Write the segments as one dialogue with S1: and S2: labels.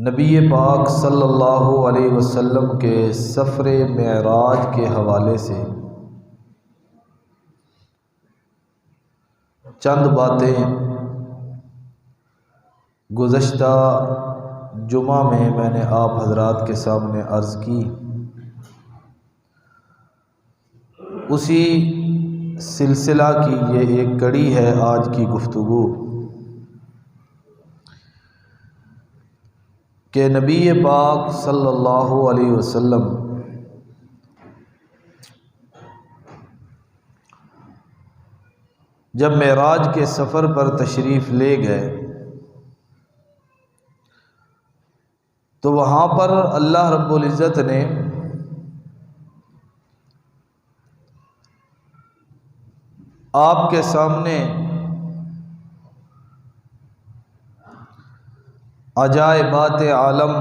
S1: نبی پاک صلی اللہ علیہ وسلم کے سفر معراج کے حوالے سے چند باتیں گزشتہ جمعہ میں نے آپ حضرات کے سامنے عرض کی، اسی سلسلہ کی یہ ایک کڑی ہے آج کی گفتگو کہ نبی پاک صلی اللہ علیہ وسلم جب معراج کے سفر پر تشریف لے گئے تو وہاں پر اللہ رب العزت نے آپ کے سامنے عجائبات عالم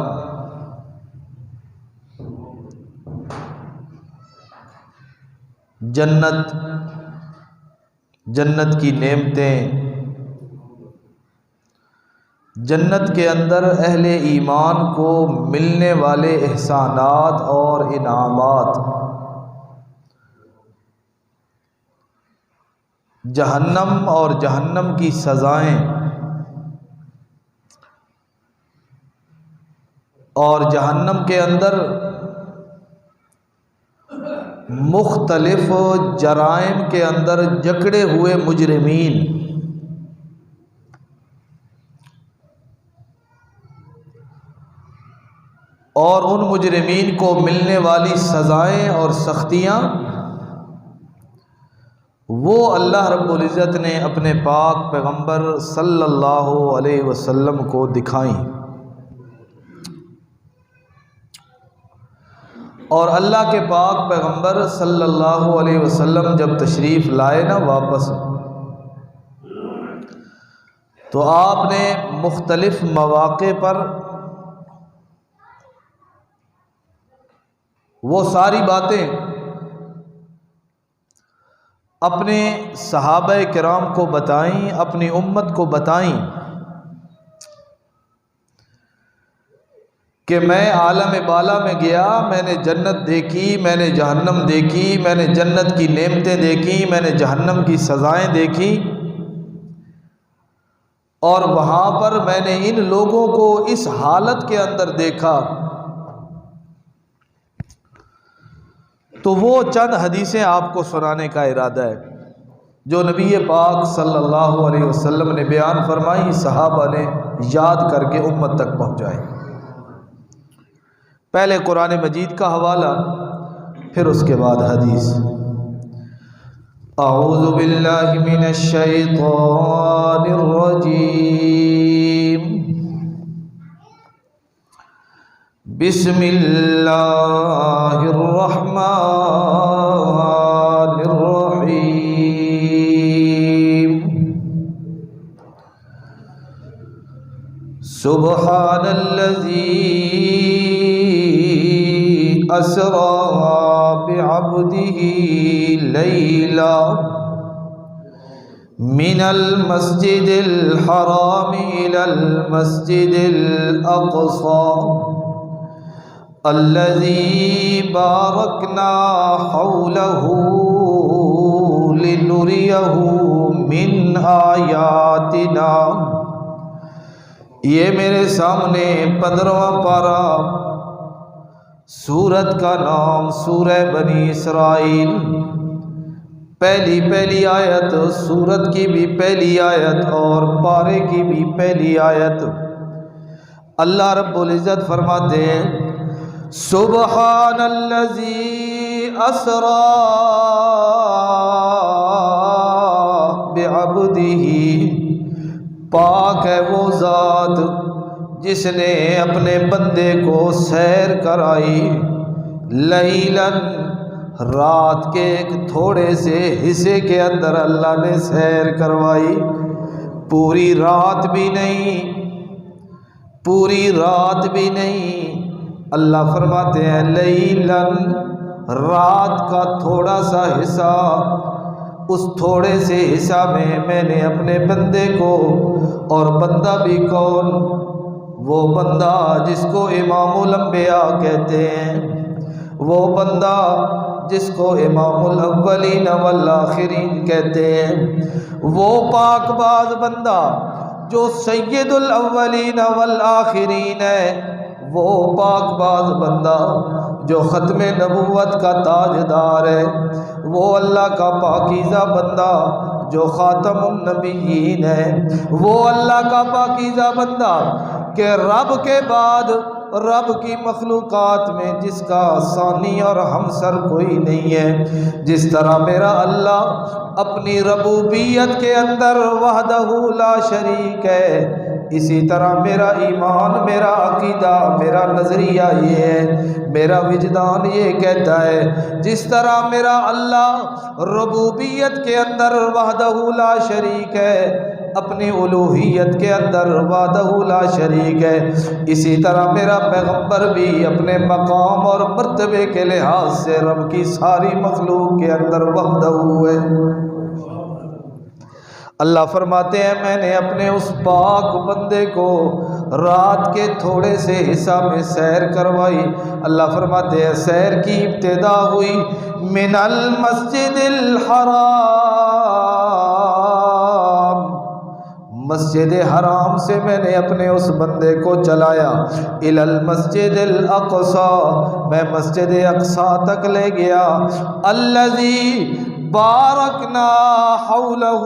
S1: جنت کی نعمتیں، جنت کے اندر اہل ایمان کو ملنے والے احسانات اور انعامات، جہنم اور جہنم کی سزائیں اور جہنم کے اندر مختلف جرائم کے اندر جکڑے ہوئے مجرمین، اور ان مجرمین کو ملنے والی سزائیں اور سختیاں، وہ اللہ رب العزت نے اپنے پاک پیغمبر صلی اللہ علیہ وسلم کو دکھائیں، اور اللہ کے پاک پیغمبر صلی اللہ علیہ وسلم جب تشریف لائے نا واپس، تو آپ نے مختلف مواقع پر وہ ساری باتیں اپنے صحابہ کرام کو بتائیں، اپنی امت کو بتائیں کہ میں عالم بالا میں گیا، میں نے جنت دیکھی، میں نے جہنم دیکھی، میں نے جنت کی نعمتیں دیکھی، میں نے جہنم کی سزائیں دیکھی، اور وہاں پر میں نے ان لوگوں کو اس حالت کے اندر دیکھا۔ تو وہ چند حدیثیں آپ کو سنانے کا ارادہ ہے جو نبی پاک صلی اللہ علیہ وسلم نے بیان فرمائی، صحابہ نے یاد کر کے امت تک پہنچائی۔ پہلے قرآن مجید کا حوالہ، پھر اس کے بعد حدیث۔ اعوذ باللہ من الشیطان الرجیم، بسم اللہ الرحمن الرحیم، سبحان الذی اسری بعبده لیلا من المسجد الحرام الى المسجد الاقصى الذي باركنا حوله لنريه من آياتنا۔ یہ میرے سامنے 15واں پارہ، سورت کا نام سورہ بنی اسرائیل، پہلی آیت، سورت کی بھی پہلی آیت اور پارے کی بھی پہلی آیت۔ اللہ رب العزت فرماتے ہیں سبحان الذی اسری بعبدہ، پاک ہے وہ ذات جس نے اپنے بندے کو سیر کرائی، لیلاً، رات کے ایک تھوڑے سے حصے کے اندر اللہ نے سیر کروائی، پوری رات بھی نہیں، اللہ فرماتے ہیں لیلاً، رات کا تھوڑا سا حصہ، اس تھوڑے سے حصہ میں نے اپنے بندے کو، اور بندہ بھی کون؟ وہ بندہ جس کو امام الانبیاء کہتے ہیں، وہ بندہ جس کو امام الاولین والآخرین کہتے ہیں، وہ پاک باز بندہ جو سید الاولین والآخرین ہے، وہ پاک باز بندہ جو ختم نبوت کا تاجدار ہے، وہ اللہ کا پاکیزہ بندہ جو خاتم النبیین ہے، وہ اللہ کا پاکیزہ بندہ کہ رب کے بعد رب کی مخلوقات میں جس کا ثانی اور ہمسر کوئی نہیں ہے۔ جس طرح میرا اللہ اپنی ربوبیت کے اندر وحدہ لا شریک ہے، اسی طرح میرا ایمان، میرا عقیدہ، میرا نظریہ یہ ہے، میرا وجدان یہ کہتا ہے، جس طرح میرا اللہ ربوبیت کے اندر وحدہ لا شریک ہے، اپنی الوہیت کے اندر وحدہ لا شریک ہے، اسی طرح میرا پیغمبر بھی اپنے مقام اور مرتبے کے لحاظ سے رب کی ساری مخلوق کے اندر وحدہ ہے۔ اللہ فرماتے ہیں میں نے اپنے اس پاک بندے کو رات کے تھوڑے سے حصہ میں سیر کروائی۔ اللہ فرماتے ہیں سیر کی ابتدا ہوئی من المسجد الحرام، مسجد حرام سے میں نے اپنے اس بندے کو چلایا الی المسجد الاقصی، میں مسجد اقصی تک لے گیا، الذی بارکنا حولہ،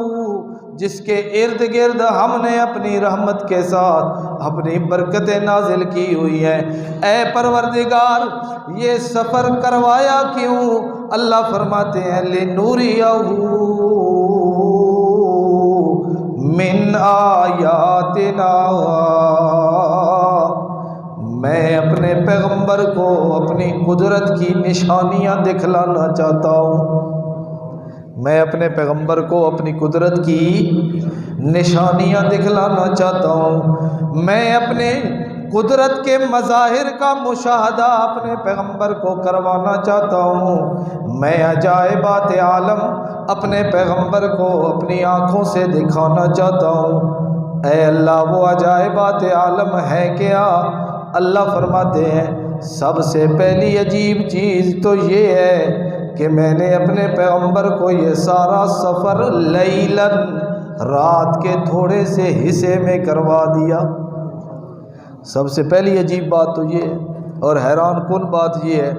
S1: جس کے ارد گرد ہم نے اپنی رحمت کے ساتھ اپنی برکتیں نازل کی ہوئی ہیں۔ اے پروردگار یہ سفر کروایا کیوں؟ اللہ فرماتے ہیں لنوریہ من آیاتنا، میں اپنے پیغمبر کو اپنی قدرت کی نشانیاں دکھلانا چاہتا ہوں، میں اپنے پیغمبر کو اپنی قدرت کی نشانیاں دکھلانا چاہتا ہوں، میں اپنے قدرت کے مظاہر کا مشاہدہ اپنے پیغمبر کو کروانا چاہتا ہوں، میں عجائبات عالم اپنے پیغمبر کو اپنی آنکھوں سے دکھانا چاہتا ہوں۔ اے اللہ وہ عجائبات عالم ہے کیا؟ اللہ فرماتے ہیں سب سے پہلی عجیب چیز تو یہ ہے کہ میں نے اپنے پیغمبر کو یہ سارا سفر لیلاً، رات کے تھوڑے سے حصے میں کروا دیا۔ سب سے پہلی عجیب بات تو یہ ہے، اور حیران کن بات یہ ہے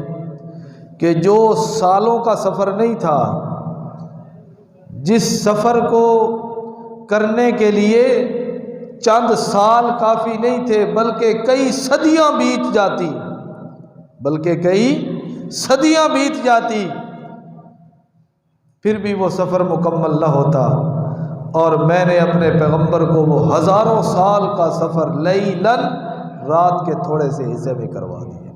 S1: کہ جو سالوں کا سفر نہیں تھا، جس سفر کو کرنے کے لیے چند سال کافی نہیں تھے بلکہ کئی صدیاں بیت جاتی، صدیاں بیت جاتی، پھر بھی وہ سفر مکمل نہ ہوتا، اور میں نے اپنے پیغمبر کو وہ ہزاروں سال کا سفر لیلاً، رات کے تھوڑے سے حصے میں کروا دیا۔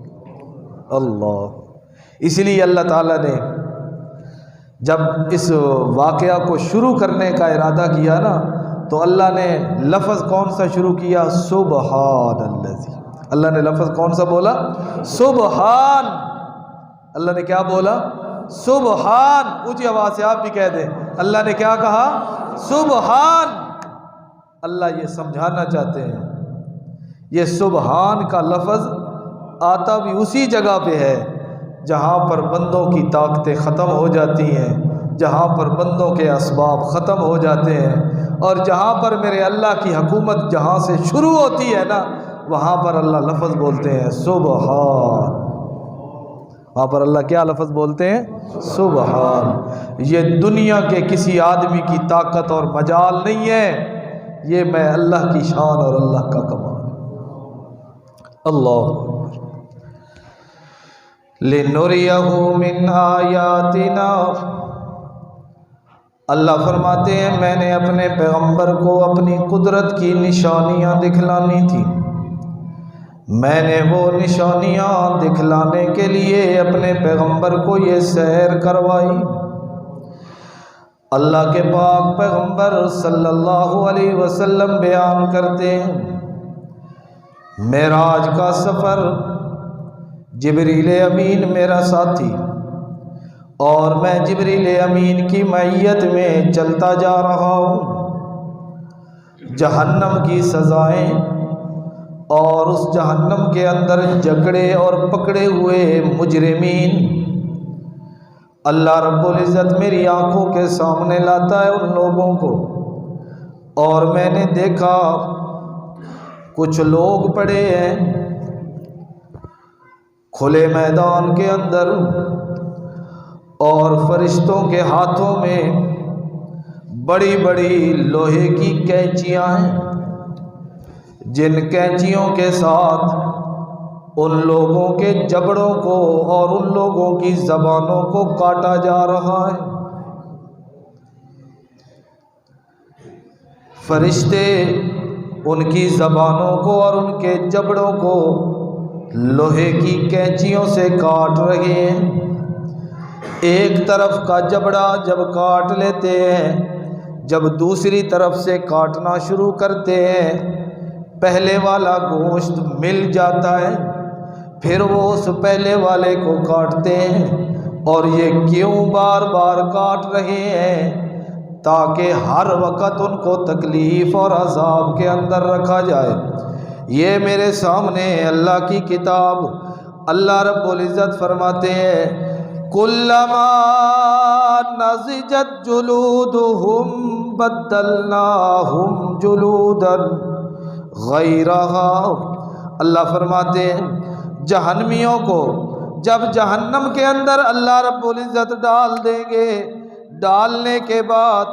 S1: اللہ، اس لیے اللہ تعالیٰ نے جب اس واقعہ کو شروع کرنے کا ارادہ کیا نا، تو اللہ نے لفظ کون سا شروع کیا؟ سبحان الذی، اللہ نے لفظ کون سا بولا؟ سبحان، اللہ نے کیا بولا؟ سبحان، اونچی آواز سے آپ بھی کہہ دیں، اللہ نے کیا کہا؟ سبحان۔ اللہ یہ سمجھانا چاہتے ہیں یہ سبحان کا لفظ آتا بھی اسی جگہ پہ ہے جہاں پر بندوں کی طاقتیں ختم ہو جاتی ہیں، جہاں پر بندوں کے اسباب ختم ہو جاتے ہیں، اور جہاں پر میرے اللہ کی حکومت جہاں سے شروع ہوتی ہے نا، وہاں پر اللہ لفظ بولتے ہیں سبحان۔ وہاں پر اللہ کیا لفظ بولتے ہیں؟ سبحان۔ یہ دنیا کے کسی آدمی کی طاقت اور مجال نہیں ہے، یہ میں اللہ کی شان اور اللہ کا کمال۔ اللہ لِنُرِيَهُ مِنْ آیَاتِنَا، اللہ فرماتے ہیں میں نے اپنے پیغمبر کو اپنی قدرت کی نشانیاں دکھلانی تھی، میں نے وہ نشانیاں دکھلانے کے لیے اپنے پیغمبر کو یہ سیر کروائی۔ اللہ کے پاک پیغمبر صلی اللہ علیہ وسلم بیان کرتے ہیں معراج کا سفر، جبریل امین میرا ساتھی، اور میں جبریل امین کی معیت میں چلتا جا رہا ہوں، جہنم کی سزائیں اور اس جہنم کے اندر جکڑے اور پکڑے ہوئے مجرمین اللہ رب العزت میری آنکھوں کے سامنے لاتا ہے ان لوگوں کو، اور میں نے دیکھا کچھ لوگ پڑے ہیں کھلے میدان کے اندر، اور فرشتوں کے ہاتھوں میں بڑی بڑی لوہے کی کینچیاں ہیں، جن کینچیوں کے ساتھ ان لوگوں کے جبڑوں کو اور ان لوگوں کی زبانوں کو کاٹا جا رہا ہے۔ فرشتے ان کی زبانوں کو اور ان کے جبڑوں کو لوہے کی کینچیوں سے کاٹ رہے ہیں۔ ایک طرف کا جبڑا جب کاٹ لیتے ہیں، جب دوسری طرف سے کاٹنا شروع کرتے ہیں، پہلے والا گوشت مل جاتا ہے، پھر وہ اس پہلے والے کو کاٹتے ہیں۔ اور یہ کیوں بار بار کاٹ رہے ہیں؟ تاکہ ہر وقت ان کو تکلیف اور عذاب کے اندر رکھا جائے۔ یہ میرے سامنے اللہ کی کتاب، اللہ رب العزت فرماتے ہیں کلما نضجت جلودہم بدلناہم جلودا غیرہا۔ اللہ فرماتے ہیں جہنمیوں کو جب جہنم کے اندر اللہ رب العزت ڈال دیں گے، ڈالنے کے بعد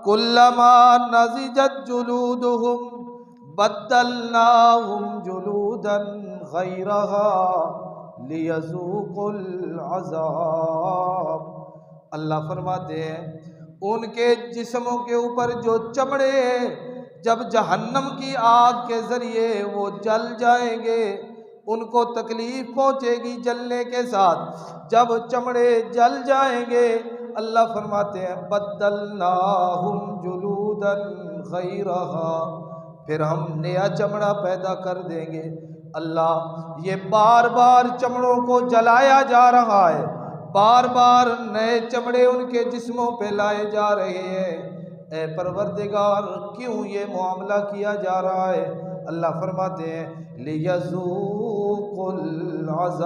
S1: کلما نضجت جلودہم بدلناہم جلودا غیرہا لیذوقوا العذاب۔ اللہ فرماتے ہیں ان کے جسموں کے اوپر جو چمڑے ہیں، جب جہنم کی آگ کے ذریعے وہ جل جائیں گے، ان کو تکلیف پہنچے گی جلنے کے ساتھ۔ جب چمڑے جل جائیں گے، اللہ فرماتے ہیں بدلناہم جلودا غیرہا، پھر ہم نیا چمڑا پیدا کر دیں گے۔ اللہ یہ بار بار چمڑوں کو جلایا جا رہا ہے، بار بار نئے چمڑے ان کے جسموں پہ لائے جا رہے ہیں۔ اے پروردگار کیوں یہ معاملہ کیا جا رہا ہے؟ اللہ فرماتے ہیں لِيَذُوقُوا الْعَذَابَ،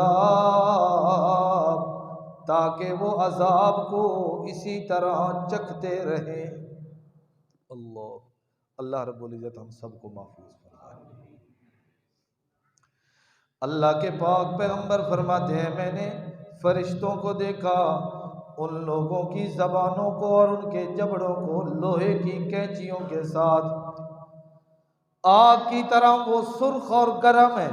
S1: تاکہ وہ عذاب کو اسی طرح چکھتے رہیں۔ اللہ رب العزت ہم سب کو محفوظ فرمائے۔ اللہ کے پاک پیغمبر فرماتے ہیں میں نے فرشتوں کو دیکھا، ان لوگوں کی زبانوں کو اور ان کے جبڑوں کو لوہے کی کینچیوں کے ساتھ آگ کی طرح وہ سرخ اور گرم ہے،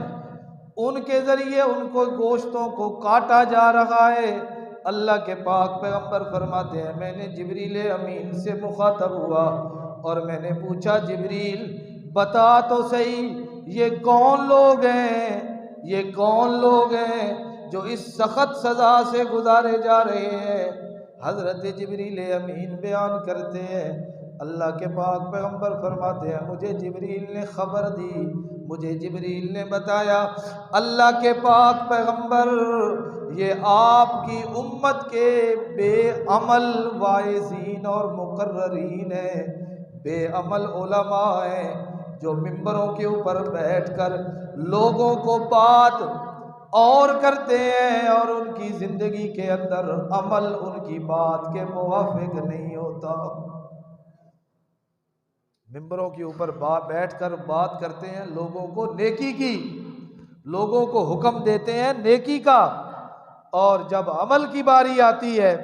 S1: ان کے ذریعے ان کو گوشتوں کو کاٹا جا رہا ہے۔ اللہ کے پاک پیغمبر فرماتے ہیں میں نے جبریل امین سے مخاطب ہوا اور میں نے پوچھا جبریل بتا تو صحیح یہ کون لوگ ہیں، یہ کون لوگ ہیں جو اس سخت سزا سے گزارے جا رہے ہیں؟ حضرت جبریل امین بیان کرتے ہیں اللہ کے پاک پیغمبر فرماتے ہیں مجھے جبریل نے خبر دی، مجھے جبریل نے بتایا اللہ کے پاک پیغمبر یہ آپ کی امت کے بے عمل واعظین اور مقررین ہیں، بے عمل علماء ہیں جو ممبروں کے اوپر بیٹھ کر لوگوں کو بات اور کرتے ہیں اور ان کی زندگی کے اندر عمل ان کی بات کے موافق نہیں ہوتا۔ ممبروں کے اوپر بیٹھ کر بات کرتے ہیں لوگوں کو نیکی کی، لوگوں کو حکم دیتے ہیں نیکی کا، اور جب عمل کی باری آتی ہے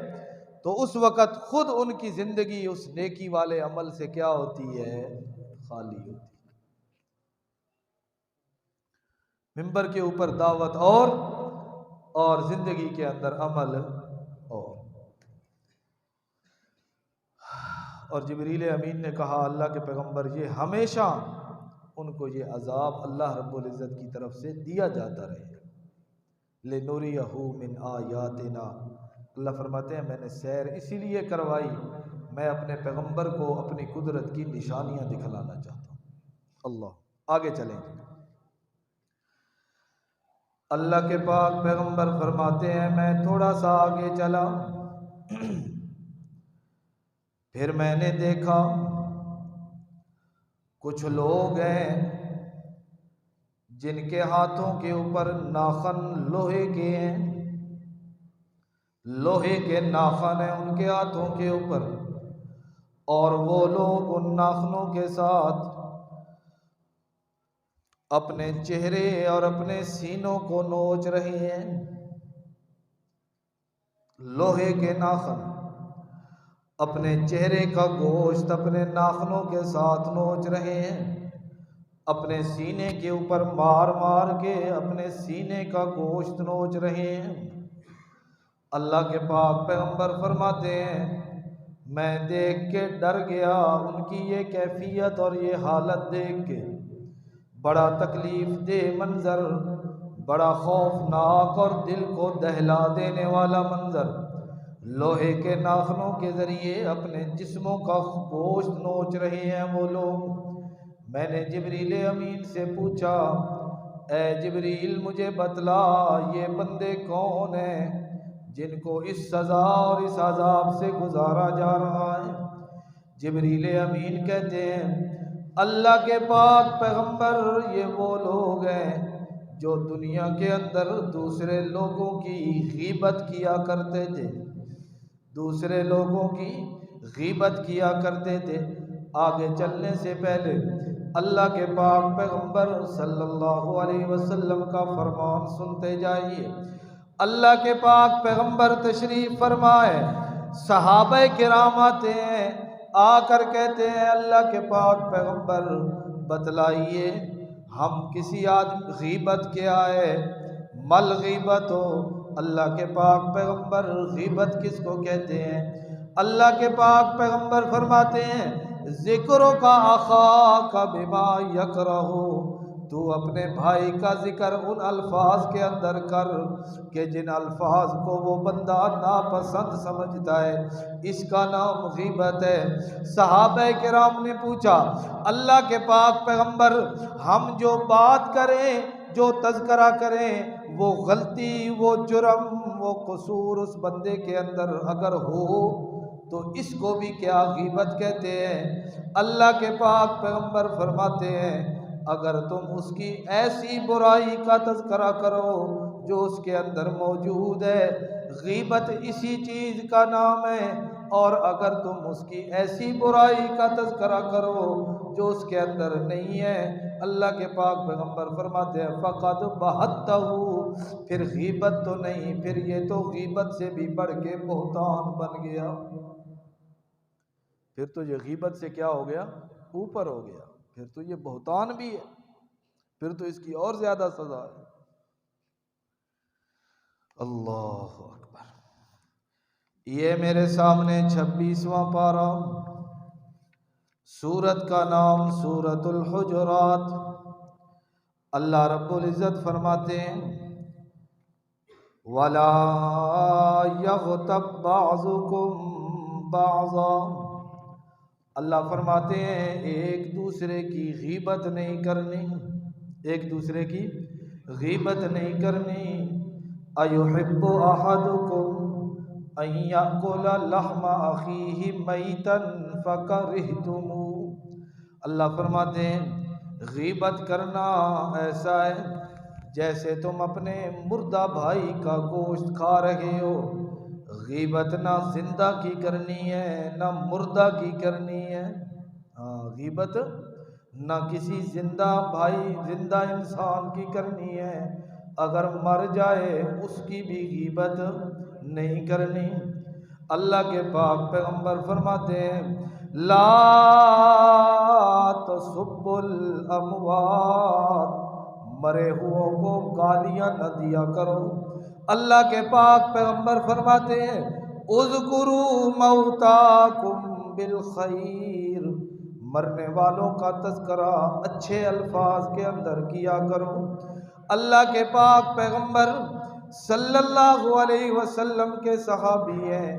S1: تو اس وقت خود ان کی زندگی اس نیکی والے عمل سے کیا ہوتی ہے؟ خالی ہوتی ہے۔ ممبر کے اوپر دعوت اور زندگی کے اندر عمل اور جبریل امین نے کہا اللہ کے پیغمبر یہ ہمیشہ ان کو یہ عذاب اللہ رب العزت کی طرف سے دیا جاتا رہے لِنُرِيَهُ مِنْ آیَاتِنَا۔ اللہ فرماتے ہیں میں نے سیر اسی لیے کروائی، میں اپنے پیغمبر کو اپنی قدرت کی نشانیاں دکھلانا چاہتا ہوں۔ اللہ آگے چلیں گے۔ اللہ کے پاک پیغمبر فرماتے ہیں میں تھوڑا سا آگے چلا، پھر میں نے دیکھا کچھ لوگ ہیں جن کے ہاتھوں کے اوپر ناخن لوہے کے ہیں، لوہے کے ناخن ہیں ان کے ہاتھوں کے اوپر، اور وہ لوگ ان ناخنوں کے ساتھ اپنے چہرے اور اپنے سینوں کو نوچ رہے ہیں۔ لوہے کے ناخن، اپنے چہرے کا گوشت اپنے ناخنوں کے ساتھ نوچ رہے ہیں، اپنے سینے کے اوپر مار مار کے اپنے سینے کا گوشت نوچ رہے ہیں۔ اللہ کے پاک پیغمبر فرماتے ہیں میں دیکھ کے ڈر گیا ان کی یہ کیفیت اور یہ حالت دیکھ کے، بڑا تکلیف دہ منظر، بڑا خوفناک اور دل کو دہلا دینے والا منظر۔ لوہے کے ناخنوں کے ذریعے اپنے جسموں کا گوشت نوچ رہے ہیں وہ لوگ۔ میں نے جبریل امین سے پوچھا اے جبریل مجھے بتلا یہ بندے کون ہیں جن کو اس سزا اور اس عذاب سے گزارا جا رہا ہے؟ جبریل امین کہتے ہیں اللہ کے پاک پیغمبر یہ وہ لوگ ہیں جو دنیا کے اندر دوسرے لوگوں کی غیبت کیا کرتے تھے، دوسرے لوگوں کی غیبت کیا کرتے تھے۔ آگے چلنے سے پہلے اللہ کے پاک پیغمبر صلی اللہ علیہ وسلم کا فرمان سنتے جائیے۔ اللہ کے پاک پیغمبر تشریف فرمائے، صحابہ کرام آتے ہیں، آ کر کہتے ہیں اللہ کے پاک پیغمبر بتلائیے ہم کسی آدمی غیبت کیا ہے، مل غیبت ہو۔ اللہ کے پاک پیغمبر غیبت کس کو کہتے ہیں؟ اللہ کے پاک پیغمبر فرماتے ہیں ذکروں کا آخا کا بما یکرہ، تو اپنے بھائی کا ذکر ان الفاظ کے اندر کر کہ جن الفاظ کو وہ بندہ ناپسند سمجھتا ہے، اس کا نام غیبت ہے۔ صحابہ کرام نے پوچھا اللہ کے پاک پیغمبر ہم جو بات کریں، جو تذکرہ کریں، وہ غلطی، وہ جرم، وہ قصور اس بندے کے اندر اگر ہو تو اس کو بھی کیا غیبت کہتے ہیں؟ اللہ کے پاک پیغمبر فرماتے ہیں اگر تم اس کی ایسی برائی کا تذکرہ کرو جو اس کے اندر موجود ہے، غیبت اسی چیز کا نام ہے، اور اگر تم اس کی ایسی برائی کا تذکرہ کرو جو اس کے اندر نہیں ہے، اللہ کے پاک پیغمبر فرماتے ہیں فقد بہتہ، پھر غیبت تو نہیں، پھر یہ تو غیبت سے بھی بڑھ کے بہتان بن گیا، پھر تو یہ غیبت سے کیا ہو گیا؟ اوپر ہو گیا، پھر تو یہ بہتان بھی ہے، پھر تو اس کی اور زیادہ سزا ہے۔ اللہ اکبر۔ یہ میرے سامنے 26واں پارہ، سورت کا نام سورت الحجرات۔ اللہ رب العزت فرماتے ہیں وَلَا يَغْتَبْ بَعْضُكُمْ بَعْضًا، اللہ فرماتے ہیں ایک دوسرے کی غیبت نہیں کرنی، ایک دوسرے کی غیبت نہیں کرنی۔ أَيُحِبُّ أَحَدُكُمْ أَن يَأْكُلَ لَحْمَ أَخِيهِ مَيْتًا فَكَرِهْتُمُوهُ، اللہ فرماتے ہیں غیبت کرنا ایسا ہے جیسے تم اپنے مردہ بھائی کا گوشت کھا رہے ہو۔ غیبت نہ زندہ کی کرنی ہے نہ مردہ کی کرنی ہے۔ غیبت نہ کسی زندہ بھائی، زندہ انسان کی کرنی ہے، اگر مر جائے اس کی بھی غیبت نہیں کرنی۔ اللہ کے پاک پیغمبر فرماتے ہیں لا تسبوا الاموات، مرے ہوئوں کو گالیاں نہ دیا کرو۔ اللہ کے پاک پیغمبر فرماتے ہیں اذکروا موتاکم بالخیر، مرنے والوں کا تذکرہ اچھے الفاظ کے اندر کیا کرو۔ اللہ کے پاک پیغمبر صلی اللہ علیہ وسلم کے صحابی ہیں،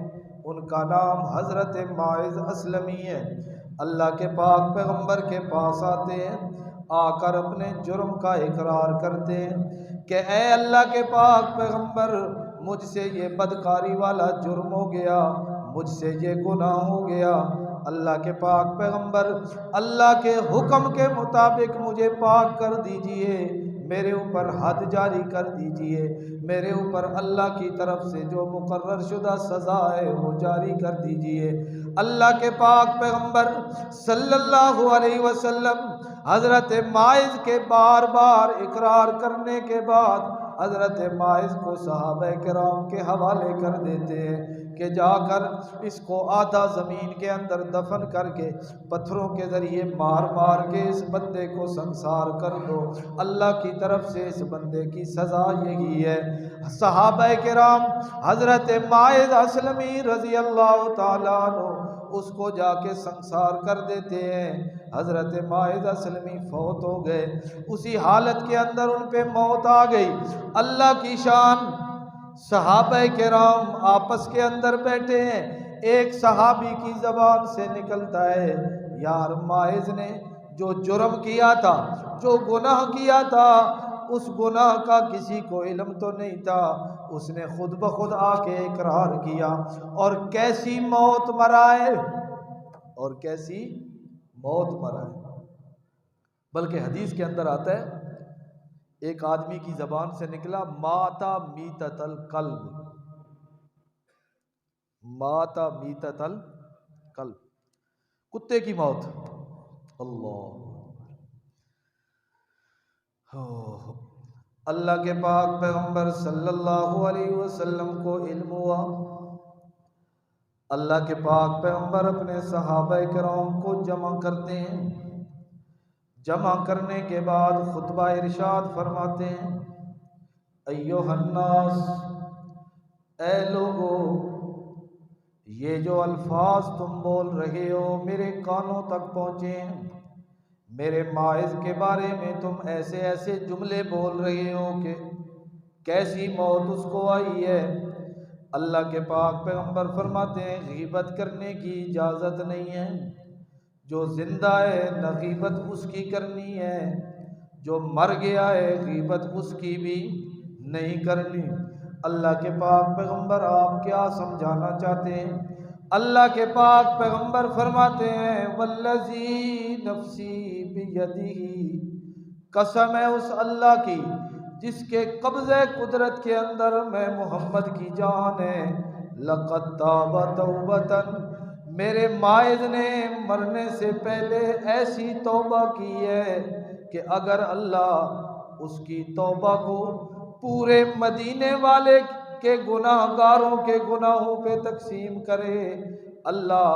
S1: ان کا نام حضرت معاذ اسلمی ہے۔ اللہ کے پاک پیغمبر کے پاس آتے ہیں، آ کر اپنے جرم کا اقرار کرتے ہیں کہ اے اللہ کے پاک پیغمبر مجھ سے یہ بدکاری والا جرم ہو گیا، مجھ سے یہ گناہ ہو گیا۔ اللہ کے پاک پیغمبر اللہ کے حکم کے مطابق مجھے پاک کر دیجئے، میرے اوپر حد جاری کر دیجئے، میرے اوپر اللہ کی طرف سے جو مقرر شدہ سزا ہے وہ جاری کر دیجئے۔ اللہ کے پاک پیغمبر صلی اللہ علیہ وسلم حضرت ماعز کے بار بار اقرار کرنے کے بعد حضرت ماعز کو صحابہ کرام کے حوالے کر دیتے ہیں کہ جا کر اس کو آدھا زمین کے اندر دفن کر کے پتھروں کے ذریعے مار مار کے اس بندے کو سنسار کر دو، اللہ کی طرف سے اس بندے کی سزا یہی ہے۔ صحابہ کرام حضرت ماعز اسلمی رضی اللہ تعالیٰ عنہ اس کو جا کے سنسار کر دیتے ہیں۔ حضرت ماعز اسلمی فوت ہو گئے، اسی حالت کے اندر ان پہ موت آ گئی۔ اللہ کی شان، صحابہ کرام آپس کے اندر بیٹھے ہیں، ایک صحابی کی زبان سے نکلتا ہے، یار ماعز نے جو جرم کیا تھا، جو گناہ کیا تھا، اس گناہ کا کسی کو علم تو نہیں تھا، اس نے خود بخود آ کے اقرار کیا، اور کیسی موت مرا ہے، اور کیسی موت مرا ہے۔ بلکہ حدیث کے اندر آتا ہے ایک آدمی کی زبان سے نکلا ماتا میتت القلب، ماتا میتت القلب، کتے کی موت۔ اللہ کے پاک پیغمبر صلی اللہ علیہ وسلم کو علم ہوا، اللہ کے پاک پیغمبر اپنے صحابہ کرام کو جمع کرتے ہیں، جمع کرنے کے بعد خطبہ ارشاد فرماتے ہیں، ایھا الناس، اے لوگو، یہ جو الفاظ تم بول رہے ہو میرے کانوں تک پہنچے ہیں، میرے ماعز کے بارے میں تم ایسے ایسے جملے بول رہے ہو کہ کیسی موت اس کو آئی ہے۔ اللہ کے پاک پیغمبر فرماتے ہیں غیبت کرنے کی اجازت نہیں ہے، جو زندہ ہے نہ غیبت اس کی کرنی ہے، جو مر گیا ہے غیبت اس کی بھی نہیں کرنی۔ اللہ کے پاک پیغمبر آپ کیا سمجھانا چاہتے ہیں؟ اللہ کے پاک پیغمبر فرماتے ہیں والذی نفسی بیدہ، قسم ہے اس اللہ کی جس کے قبضہ قدرت کے اندر میں محمد کی جان ہے، لقد تاب توبۃ، میرے ماعز نے مرنے سے پہلے ایسی توبہ کی ہے کہ اگر اللہ اس کی توبہ کو پورے مدینے والے کے گناہ گاروں کے گناہوں پہ تقسیم کرے، اللہ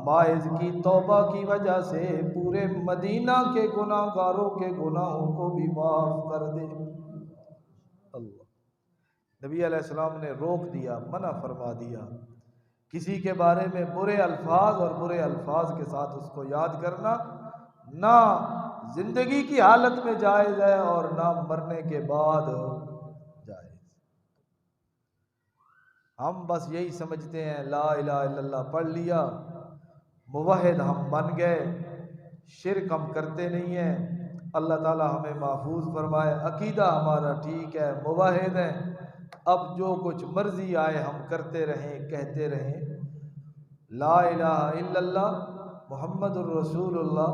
S1: ماعز کی توبہ کی وجہ سے پورے مدینہ کے گناہ گاروں کے گناہوں کو بھی معاف کر دے۔ اللہ نبی علیہ السلام نے روک دیا، منع فرما دیا کسی کے بارے میں برے الفاظ اور برے الفاظ کے ساتھ اس کو یاد کرنا نہ زندگی کی حالت میں جائز ہے اور نہ مرنے کے بعد جائز۔ ہم بس یہی سمجھتے ہیں لا الہ الا اللہ پڑھ لیا، موحد ہم بن گئے، شرک ہم کرتے نہیں ہیں۔ اللہ تعالی ہمیں محفوظ فرمائے، عقیدہ ہمارا ٹھیک ہے، موحد ہیں، اب جو کچھ مرضی آئے ہم کرتے رہیں، کہتے رہیں۔ لا الہ الا اللہ محمد الرسول اللہ،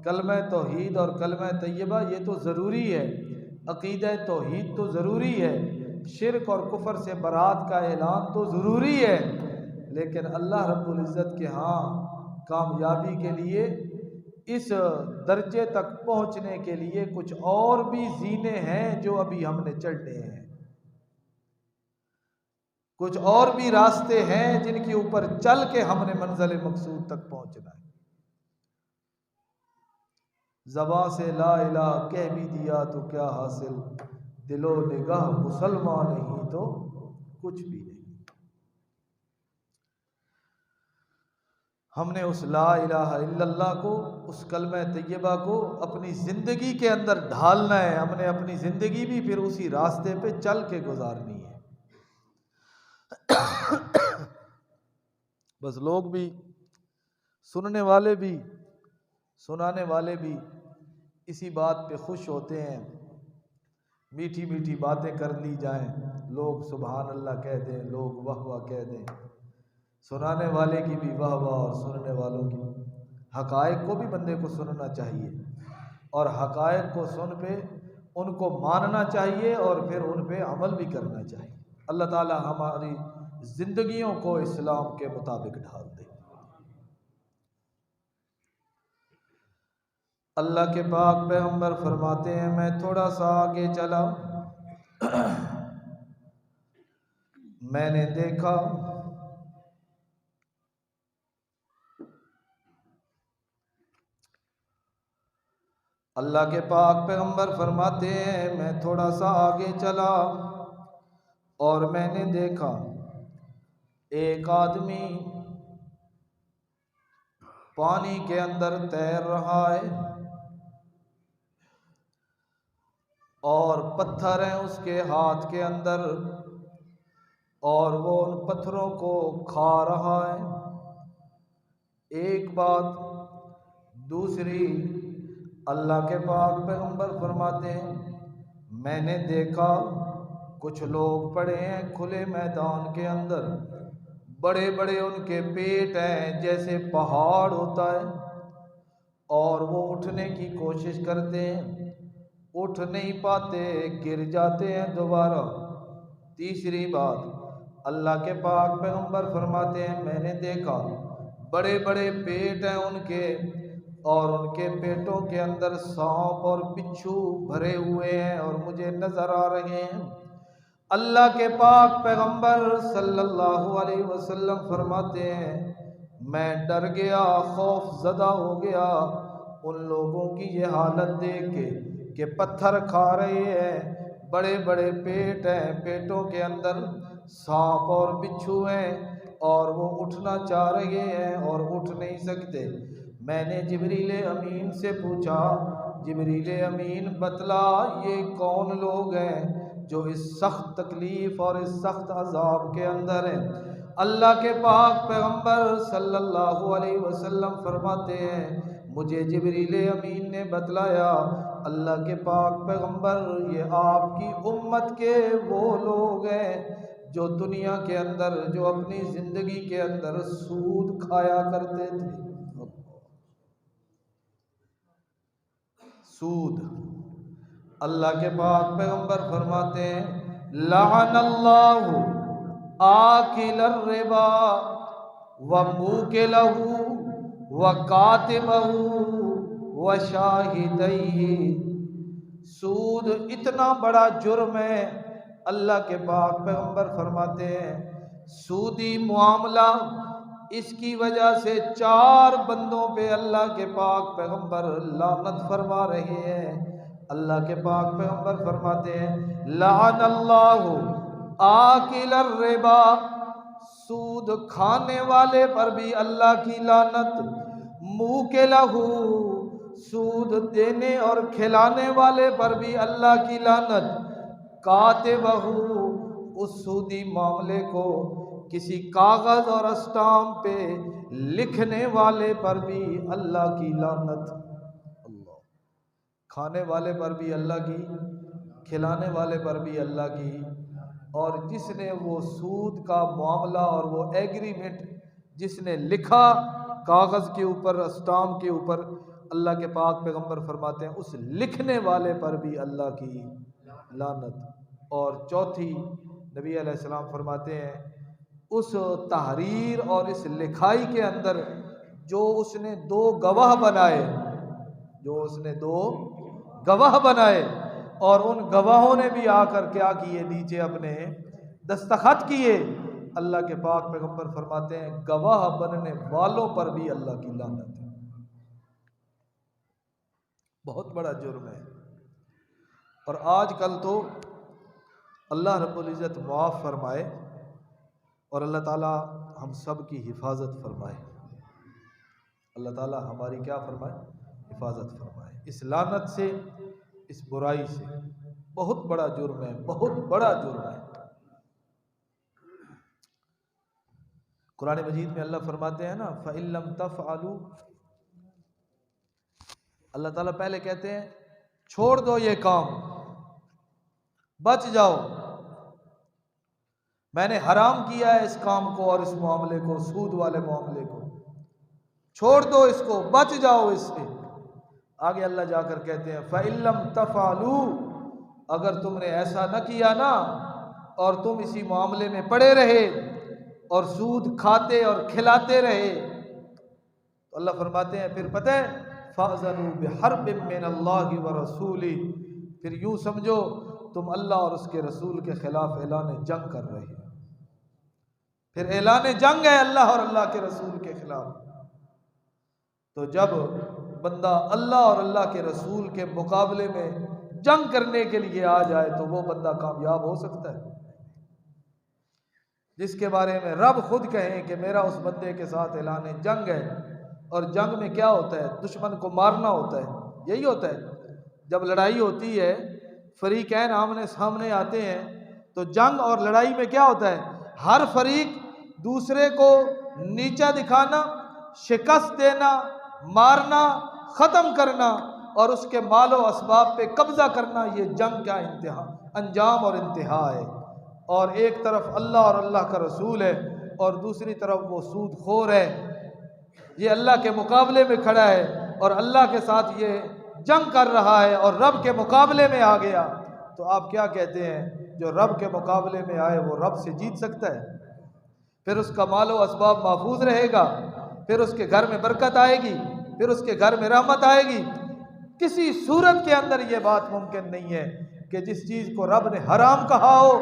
S1: کلمہ توحید اور کلمہ طیبہ یہ تو ضروری ہے، عقیدہ توحید تو ضروری ہے، شرک اور کفر سے برات کا اعلان تو ضروری ہے، لیکن اللہ رب العزت کے ہاں کامیابی کے لیے اس درجے تک پہنچنے کے لیے کچھ اور بھی زینے ہیں جو ابھی ہم نے چڑھنے ہیں، کچھ اور بھی راستے ہیں جن کے اوپر چل کے ہم نے منزل مقصود تک پہنچنا ہے۔ زبان سے لا الہ کہہ بھی دیا تو کیا حاصل، دل و نگاہ مسلمان نہیں تو کچھ بھی نہیں۔ ہم نے اس لا الہ الا اللہ کو، اس کلمہ طیبہ کو اپنی زندگی کے اندر ڈھالنا ہے، ہم نے اپنی زندگی بھی پھر اسی راستے پہ چل کے گزارنی ہے۔ بس لوگ بھی، سننے والے بھی، سنانے والے بھی اسی بات پہ خوش ہوتے ہیں، میٹھی میٹھی باتیں کر لی جائیں، لوگ سبحان اللہ کہہ دیں، لوگ واہ واہ کہہ دیں، سنانے والے کی بھی واہ واہ اور سننے والوں کی۔ حقائق کو بھی بندے کو سننا چاہیے، اور حقائق کو سن پہ ان کو ماننا چاہیے اور پھر ان پہ عمل بھی کرنا چاہیے۔ اللہ تعالی ہماری زندگیوں کو اسلام کے مطابق ڈھال دے۔ اللہ کے پاک پیغمبر فرماتے ہیں میں تھوڑا سا آگے چلا، میں نے دیکھا اللہ کے پاک پیغمبر فرماتے ہیں میں تھوڑا سا آگے چلا اور میں نے دیکھا ایک آدمی پانی کے اندر تیر رہا ہے اور پتھر ہیں اس کے ہاتھ کے اندر اور وہ ان پتھروں کو کھا رہا ہے۔ ایک بات، دوسری، اللہ کے پاک پیغمبر فرماتے ہیں میں نے دیکھا کچھ لوگ پڑے ہیں کھلے میدان کے اندر، بڑے بڑے ان کے پیٹ ہیں جیسے پہاڑ ہوتا ہے، اور وہ اٹھنے کی کوشش کرتے ہیں، اٹھ نہیں پاتے، گر جاتے ہیں دوبارہ۔ تیسری بات، اللہ کے پاک پیغمبر فرماتے ہیں میں نے دیکھا بڑے بڑے پیٹ ہیں ان کے، اور ان کے پیٹوں کے اندر سانپ اور بچھو بھرے ہوئے ہیں اور مجھے نظر آ رہے ہیں۔ اللہ کے پاک پیغمبر صلی اللہ علیہ وسلم فرماتے ہیں میں ڈر گیا، خوف زدہ ہو گیا ان لوگوں کی یہ حالت دیکھ کے کہ پتھر کھا رہے ہیں، بڑے بڑے پیٹ ہیں، پیٹوں کے اندر سانپ اور بچھو ہیں اور وہ اٹھنا چاہ رہے ہیں اور اٹھ نہیں سکتے۔ میں نے جبریل امین سے پوچھا جبریل امین بتلا یہ کون لوگ ہیں جو اس سخت تکلیف اور اس سخت عذاب کے اندر ہیں؟ اللہ کے پاک پیغمبر صلی اللہ علیہ وسلم فرماتے ہیں مجھے جبریل امین نے بتلایا اللہ کے پاک پیغمبر یہ آپ کی امت کے وہ لوگ ہیں جو دنیا کے اندر، جو اپنی زندگی کے اندر سود کھایا کرتے تھے۔ سود، اللہ کے پاک پیغمبر فرماتے ہیں لعن اللہ آکل الربا وموکلہ وکاتبہ وشاہدیہ۔ سود اتنا بڑا جرم ہے، اللہ کے پاک پیغمبر فرماتے ہیں سودی معاملہ اس کی وجہ سے 4 بندوں پہ اللہ کے پاک پیغمبر لعنت فرما رہے ہیں۔ اللہ کے پاک پیغمبر فرماتے ہیں لعن اللہ آکل الربا، سود کھانے والے پر بھی اللہ کی لعنت، موکلہ، سود دینے اور کھلانے والے پر بھی اللہ کی لعنت، کاتبہ، اس سودی معاملے کو کسی کاغذ اور اسٹامپ پہ لکھنے والے پر بھی اللہ کی لعنت۔ اللہ، کھانے والے پر بھی اللہ کی، کھلانے والے پر بھی اللہ کی، اور جس نے وہ سود کا معاملہ اور وہ ایگریمنٹ جس نے لکھا کاغذ کے اوپر، اسٹامپ کے اوپر، اللہ کے پاک پیغمبر فرماتے ہیں اس لکھنے والے پر بھی اللہ کی لعنت۔ اور چوتھی، نبی علیہ السلام فرماتے ہیں اس تحریر اور اس لکھائی کے اندر جو اس نے 2 گواہ بنائے، جو اس نے 2 گواہ بنائے اور ان گواہوں نے بھی آ کر کیا کیے، نیچے اپنے دستخط کیے، اللہ کے پاک پیغمبر فرماتے ہیں گواہ بننے والوں پر بھی اللہ کی لعنت ہے۔ بہت بڑا جرم ہے، اور آج کل تو اللہ رب العزت معاف فرمائے اور اللہ تعالی ہم سب کی حفاظت فرمائے، اللہ تعالی ہماری کیا فرمائے؟ حفاظت فرمائے اس لعنت سے، اس برائی سے۔ بہت بڑا جرم ہے، بہت بڑا جرم ہے۔ قرآن مجید میں اللہ فرماتے ہیں نا فَإِن لَّمْ تَفْعَلُوا، اللہ تعالیٰ پہلے کہتے ہیں چھوڑ دو یہ کام، بچ جاؤ، میں نے حرام کیا ہے اس کام کو اور اس معاملے کو، سود والے معاملے کو، چھوڑ دو اس کو، بچ جاؤ اس سے۔ آگے اللہ جا کر کہتے ہیں فَإِن لَّمْ تَفْعَلُوا، اگر تم نے ایسا نہ کیا نا اور تم اسی معاملے میں پڑے رہے اور سود کھاتے اور کھلاتے رہے تو اللہ فرماتے ہیں پھر پتہ ہے فَأْذَنُوا بِحَرْبٍ مِّنَ اللَّهِ وَرَسُولِهِ، پھر یوں سمجھو تم اللہ اور اس کے رسول کے خلاف اعلان جنگ کر رہے ہیں، پھر اعلان جنگ ہے اللہ اور اللہ کے رسول کے خلاف۔ تو جب بندہ اللہ اور اللہ کے رسول کے مقابلے میں جنگ کرنے کے لیے آ جائے تو وہ بندہ کامیاب ہو سکتا ہے، جس کے بارے میں رب خود کہیں کہ میرا اس بندے کے ساتھ اعلان جنگ ہے۔ اور جنگ میں کیا ہوتا ہے؟ دشمن کو مارنا ہوتا ہے، یہی ہوتا ہے۔ جب لڑائی ہوتی ہے فریقین آمنے سامنے آتے ہیں تو جنگ اور لڑائی میں کیا ہوتا ہے؟ ہر فریق دوسرے کو نیچا دکھانا، شکست دینا، مارنا، ختم کرنا اور اس کے مال و اسباب پہ قبضہ کرنا، یہ جنگ کا انجام اور انتہا ہے۔ اور ایک طرف اللہ اور اللہ کا رسول ہے اور دوسری طرف وہ سود خور ہے، یہ اللہ کے مقابلے میں کھڑا ہے اور اللہ کے ساتھ یہ جنگ کر رہا ہے اور رب کے مقابلے میں آ گیا۔ تو آپ کیا کہتے ہیں؟ جو رب کے مقابلے میں آئے وہ رب سے جیت سکتا ہے؟ پھر اس کا مال و اسباب محفوظ رہے گا، پھر اس کے گھر میں برکت آئے گی، پھر اس کے گھر میں رحمت آئے گی؟ کسی صورت کے اندر یہ بات ممکن نہیں ہے کہ جس چیز کو رب نے حرام کہا ہو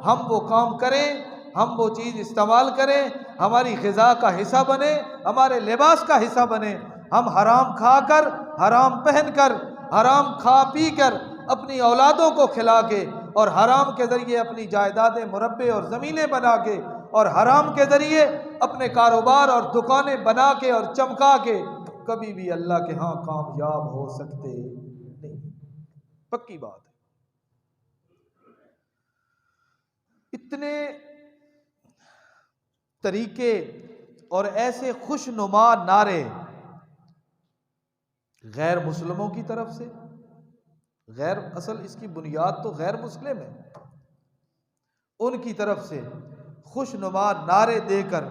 S1: ہم وہ کام کریں، ہم وہ چیز استعمال کریں، ہماری غذا کا حصہ بنے، ہمارے لباس کا حصہ بنے۔ ہم حرام کھا کر، حرام پہن کر، حرام کھا پی کر اپنی اولادوں کو کھلا کے اور حرام کے ذریعے اپنی جائیدادیں مربع اور زمینیں بنا کے اور حرام کے ذریعے اپنے کاروبار اور دکانیں بنا کے اور چمکا کے کبھی بھی اللہ کے ہاں کامیاب ہو سکتے نہیں، پکی بات ہے۔ اتنے طریقے اور ایسے خوشنما نعرے غیر مسلموں کی طرف سے، اصل اس کی بنیاد تو غیر مسلم ہے، ان کی طرف سے خوشنما نعرے دے کر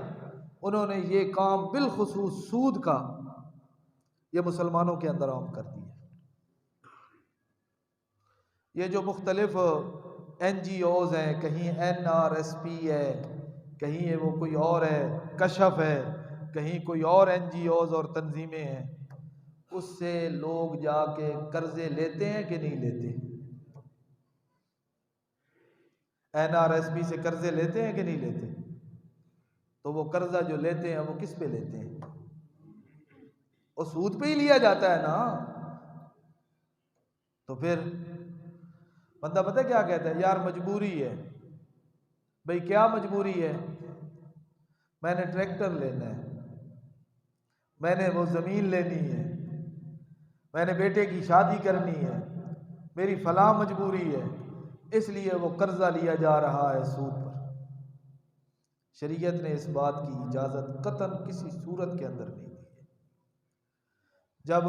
S1: انہوں نے یہ کام بالخصوص سود کا یہ مسلمانوں کے اندر عام کر دیا۔ یہ جو مختلف این جی اوز ہیں، کہیں NRSP ہے، کہیں یہ وہ کوئی اور ہے، کشف ہے، کہیں کوئی اور این جی اوز اور تنظیمیں ہیں، اس سے لوگ جا کے قرضے لیتے ہیں کہ نہیں لیتے؟ NRSP سے قرضے لیتے ہیں کہ نہیں لیتے؟ تو وہ قرضہ جو لیتے ہیں وہ کس پہ لیتے ہیں؟ وہ سود پہ ہی لیا جاتا ہے نا۔ تو پھر بندہ پتہ کیا کہتا ہے؟ یار مجبوری ہے۔ بھئی کیا مجبوری ہے؟ میں نے ٹریکٹر لینا ہے، میں نے وہ زمین لینی ہے، میں نے بیٹے کی شادی کرنی ہے، میری فلاں مجبوری ہے، اس لیے وہ قرضہ لیا جا رہا ہے سود پر۔ شریعت نے اس بات کی اجازت قطعاً کسی صورت کے اندر نہیں دی ہے۔ جب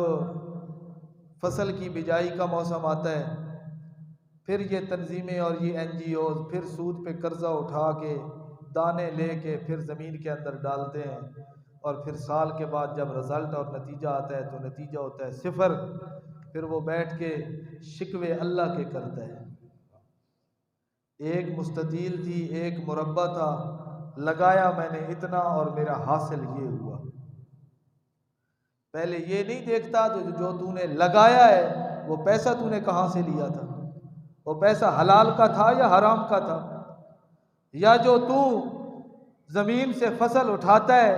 S1: فصل کی بجائی کا موسم آتا ہے پھر یہ تنظیمیں اور یہ این جی اوز پھر سود پہ قرضہ اٹھا کے دانے لے کے پھر زمین کے اندر ڈالتے ہیں، اور پھر سال کے بعد جب رزلٹ اور نتیجہ آتا ہے تو نتیجہ ہوتا ہے صفر۔ پھر وہ بیٹھ کے شکوے اللہ کے کرتا ہے، ایک مستطیل تھی، ایک مربع تھا، لگایا میں نے اتنا اور میرا حاصل یہ ہوا۔ پہلے یہ نہیں دیکھتا تو جو تو نے لگایا ہے وہ پیسہ تو نے کہاں سے لیا تھا، وہ پیسہ حلال کا تھا یا حرام کا تھا، یا جو تو زمین سے فصل اٹھاتا ہے،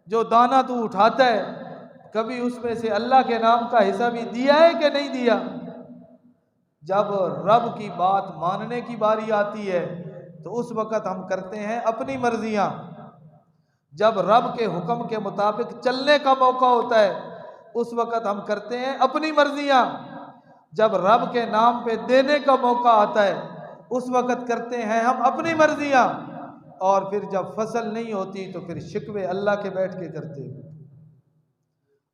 S1: جو دانہ تو اٹھاتا ہے، کبھی اس میں سے اللہ کے نام کا حصہ بھی دیا ہے کہ نہیں دیا؟ جب رب کی بات ماننے کی باری آتی ہے تو اس وقت ہم کرتے ہیں اپنی مرضیاں، جب رب کے حکم کے مطابق چلنے کا موقع ہوتا ہے اس وقت ہم کرتے ہیں اپنی مرضیاں، جب رب کے نام پہ دینے کا موقع آتا ہے اس وقت کرتے ہیں ہم اپنی مرضیاں، اور پھر جب فصل نہیں ہوتی تو پھر شکوے اللہ کے بیٹھ کے کرتے ہیں۔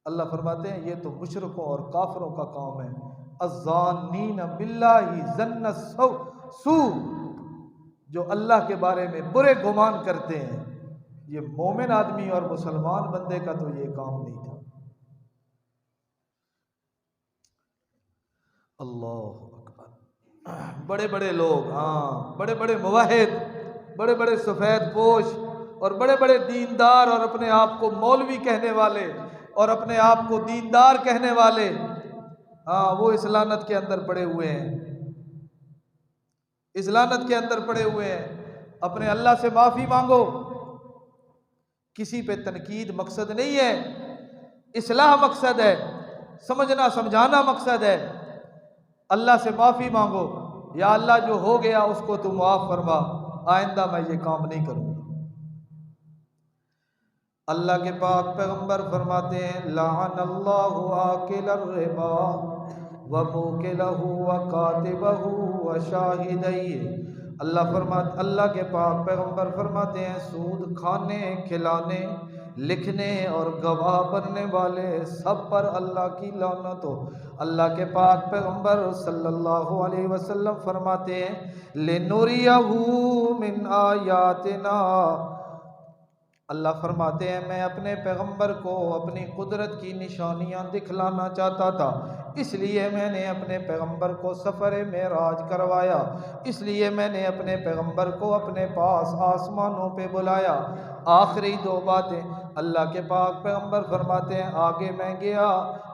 S1: اللہ فرماتے ہیں یہ تو مشرکوں اور کافروں کا کام ہے، الظانین باللہ ظن السوء، جو اللہ کے بارے میں برے گمان کرتے ہیں۔ یہ مومن آدمی اور مسلمان بندے کا تو یہ کام نہیں تھا۔ اللہ اکبر۔ بڑے بڑے لوگ، ہاں بڑے بڑے موحد، بڑے بڑے سفید پوش اور بڑے بڑے دیندار اور اپنے آپ کو مولوی کہنے والے اور اپنے آپ کو دیندار کہنے والے، ہاں وہ اس لعنت کے اندر پڑے ہوئے ہیں، اس لعنت کے اندر پڑے ہوئے ہیں۔ اپنے اللہ سے معافی مانگو، کسی پہ تنقید مقصد نہیں ہے، اصلاح مقصد ہے، سمجھنا سمجھانا مقصد ہے۔ اللہ سے معافی مانگو، یا اللہ جو ہو گیا اس کو تو معاف فرما، آئندہ میں یہ کام نہیں کروں گا۔ اللہ کے پاک پیغمبر فرماتے ہیں لعن اللہ آکل الربا وموکلہ وکاتبہ وشاہدیہ۔ اللہ کے پاک پیغمبر فرماتے ہیں سود کھانے، کھلانے، لکھنے اور گواہ بننے والے سب پر اللہ کی لعنت ہو۔ اللہ کے پاک پیغمبر صلی اللہ علیہ وسلم فرماتے ہیں لِنُرِيَهُ مِنْ آیاتنا، اللہ فرماتے ہیں میں اپنے پیغمبر کو اپنی قدرت کی نشانیاں دکھلانا چاہتا تھا، اس لیے میں نے اپنے پیغمبر کو سفر معراج کروایا، اس لیے میں نے اپنے پیغمبر کو اپنے پاس آسمانوں پہ بلایا۔ آخری دو باتیں اللہ کے پاک پیغمبر فرماتے ہیں آگے میں گیا،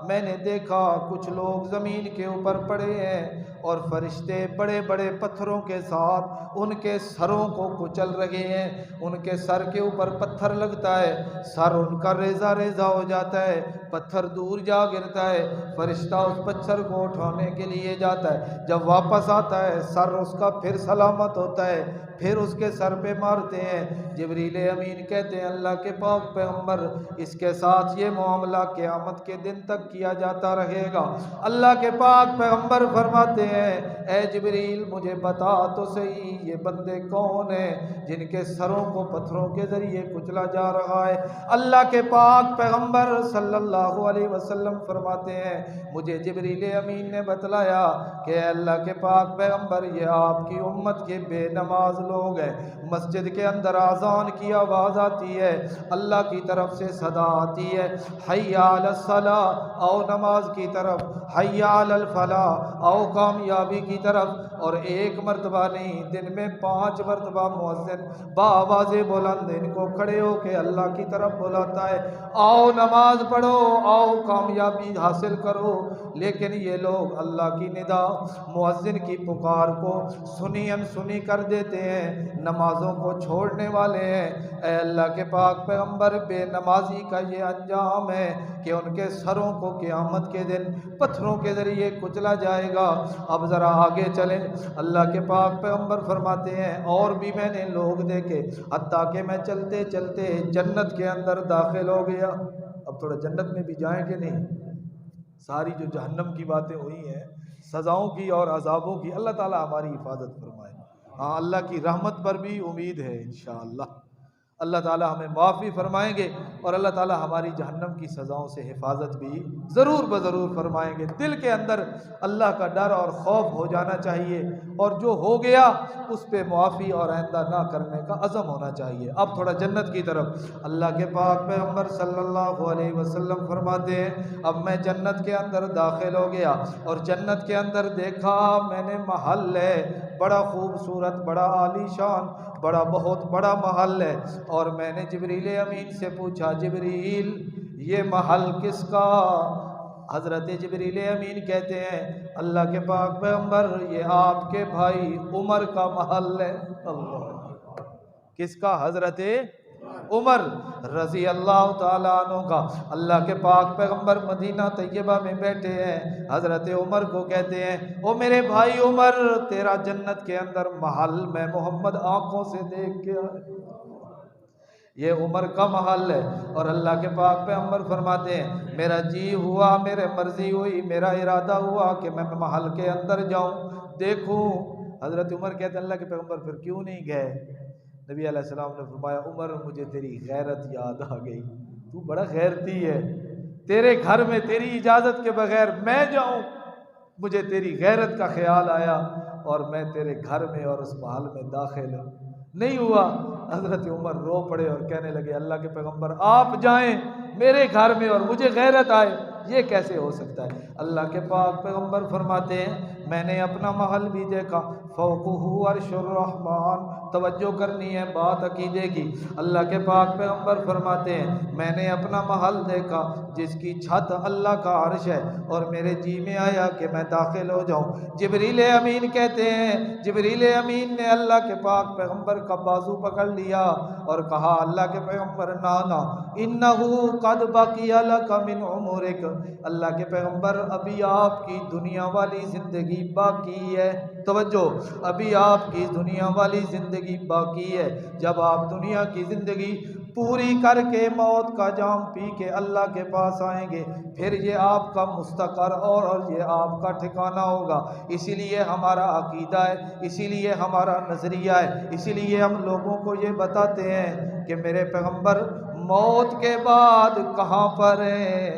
S1: میں نے دیکھا کچھ لوگ زمین کے اوپر پڑے ہیں اور فرشتے بڑے بڑے پتھروں کے ساتھ ان کے سروں کو کچل رہے ہیں، ان کے سر کے اوپر پتھر لگتا ہے، سر ان کا ریزہ ریزہ ہو جاتا ہے، پتھر دور جا گرتا ہے، فرشتہ اس پتھر کو اٹھانے کے لیے جاتا ہے، جب واپس آتا ہے سر اس کا پھر سلامت ہوتا ہے، پھر اس کے سر پہ مارتے ہیں۔ جبریل امین کہتے ہیں اللہ کے پاک پیغمبر اس کے ساتھ یہ معاملہ قیامت کے دن تک کیا جاتا رہے گا۔ اللہ کے پاک پیغمبر فرماتے ہیں اے جبریل مجھے بتا تو صحیح یہ بندے کون ہیں جن کے سروں کو پتھروں کے ذریعے کچلا جا رہا ہے۔ اللہ کے پاک پیغمبر صلی اللہ علیہ وسلم فرماتے ہیں مجھے جبریل امین نے بتلایا کہ اے اللہ کے پاک پیغمبر یہ آپ کی امت کے بے نماز لوگ ہیں، مسجد کے اندر اذان کی آواز آتی ہے، اللہ کی طرف سے صدا آتی ہے حی علی الصلاۃ، آؤ نماز کی طرف، حی علی الفلاح، آؤ کامیابی کی طرف، اور ایک مرتبہ نہیں دن میں 5 مرتبہ مؤذن بآواز بلند ان کو کھڑے ہو کے اللہ کی طرف بلاتا ہے آؤ نماز پڑھو، آؤ کامیابی حاصل کرو۔ لیکن یہ لوگ اللہ کی ندا، مؤذن کی پکار کو سنی انسنی کر دیتے ہیں، نمازوں کو چھوڑنے والے ہیں۔ اے اللہ کے پاک پیغمبر بے نمازی کا یہ انجام ہے کہ ان کے سروں کو قیامت کے دن پتھروں کے ذریعے کچلا جائے گا۔ اب ذرا آگے چلیں، اللہ کے پاک پیغمبر فرماتے ہیں اور بھی میں نے لوگ دیکھے حتیٰ کہ میں چلتے چلتے جنت کے اندر داخل ہو گیا۔ اب تھوڑا جنت میں بھی جائیں کہ نہیں؟ ساری جو جہنم کی باتیں ہوئی ہیں سزاؤں کی اور عذابوں کی، اللہ تعالیٰ ہماری حفاظت فرمائے۔ ہاں اللہ کی رحمت پر بھی امید ہے انشاءاللہ، اللہ تعالیٰ ہمیں معافی فرمائیں گے اور اللہ تعالیٰ ہماری جہنم کی سزاؤں سے حفاظت بھی ضرور بضرور فرمائیں گے۔ دل کے اندر اللہ کا ڈر اور خوف ہو جانا چاہیے اور جو ہو گیا اس پہ معافی اور آئندہ نہ کرنے کا عزم ہونا چاہیے۔ اب تھوڑا جنت کی طرف، اللہ کے پاک پیغمبر صلی اللہ علیہ وسلم فرماتے ہیں اب میں جنت کے اندر داخل ہو گیا اور جنت کے اندر دیکھا میں نے محل ہے بڑا خوبصورت، بڑا عالی شان، بڑا بہت بڑا محل ہے، اور میں نے جبریل امین سے پوچھا جبریل یہ محل کس کا؟ حضرت جبریل امین کہتے ہیں اللہ کے پاک پیغمبر یہ آپ کے بھائی عمر کا محل ہے۔ اللہ، کس کا؟ حضرت عمر رضی اللہ تعالیٰ عنہ کا۔ اللہ کے پاک پیغمبر مدینہ طیبہ میں بیٹھے ہیں، حضرت عمر کو کہتے ہیں او میرے بھائی عمر تیرا جنت کے اندر محل میں محمد آنکھوں سے دیکھ کے آئے، یہ عمر کا محل ہے۔ اور اللہ کے پاک پیغمبر فرماتے ہیں میرا جی ہوا، میرے مرضی ہوئی، میرا ارادہ ہوا کہ میں محل کے اندر جاؤں دیکھوں۔ حضرت عمر کہتے ہیں اللہ کے پیغمبر پھر کیوں نہیں گئے؟ نبی علیہ السلام نے فرمایا عمر مجھے تیری غیرت یاد آ گئی، تو بڑا غیرتی ہے، تیرے گھر میں تیری اجازت کے بغیر میں جاؤں، مجھے تیری غیرت کا خیال آیا اور میں تیرے گھر میں اور اس محل میں داخل نہیں ہوا۔ حضرت عمر رو پڑے اور کہنے لگے اللہ کے پیغمبر آپ جائیں میرے گھر میں اور مجھے غیرت آئے، یہ کیسے ہو سکتا ہے؟ اللہ کے پاک پیغمبر فرماتے ہیں میں نے اپنا محل بھی دیکھا، فوقہ عرش الرحمن. توجہ کرنی ہے بات عقیدے کی. اللہ کے پاک پیغمبر فرماتے ہیں میں نے اپنا محل دیکھا جس کی چھت اللہ کا عرش ہے، اور میرے جی میں آیا کہ میں داخل ہو جاؤں. جبریل امین کہتے ہیں جبریل امین نے اللہ کے پاک پیغمبر کا بازو پکڑ لیا اور کہا اللہ کے پیغمبر نانا انہو قد بقی لک من عمرک، اللہ کے پیغمبر ابھی آپ کی دنیا والی زندگی باقی ہے. توجہ، ابھی آپ کی دنیا والی زندگی باقی ہے. جب آپ دنیا کی زندگی پوری کر کے موت کا جام پی کے اللہ کے پاس آئیں گے، پھر یہ آپ کا مستقر اور یہ آپ کا ٹھکانہ ہوگا. اسی لیے ہمارا عقیدہ ہے، اسی لیے ہمارا نظریہ ہے، اسی لیے ہم لوگوں کو یہ بتاتے ہیں کہ میرے پیغمبر موت کے بعد کہاں پر ہیں؟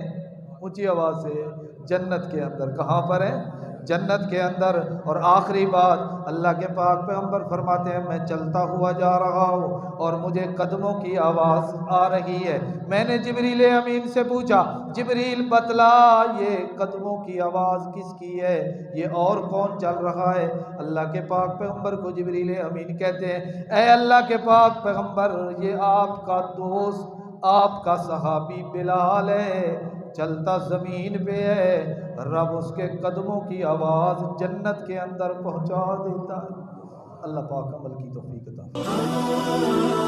S1: اونچی آواز سے، جنت کے اندر. کہاں پر ہیں؟ جنت کے اندر. اور آخری بات اللہ کے پاک پیغمبر فرماتے ہیں میں چلتا ہوا جا رہا ہوں اور مجھے قدموں کی آواز آ رہی ہے. میں نے جبریل امین سے پوچھا جبریل بتلا یہ قدموں کی آواز کس کی ہے، یہ اور کون چل رہا ہے؟ اللہ کے پاک پیغمبر کو جبریل امین کہتے ہیں اے اللہ کے پاک پیغمبر یہ آپ کا دوست آپ کا صحابی بلال ہے، چلتا زمین پہ ہے، رب اس کے قدموں کی آواز جنت کے اندر پہنچا دیتا ہے. اللہ پاک عمل کی توفیق عطا فرمائے.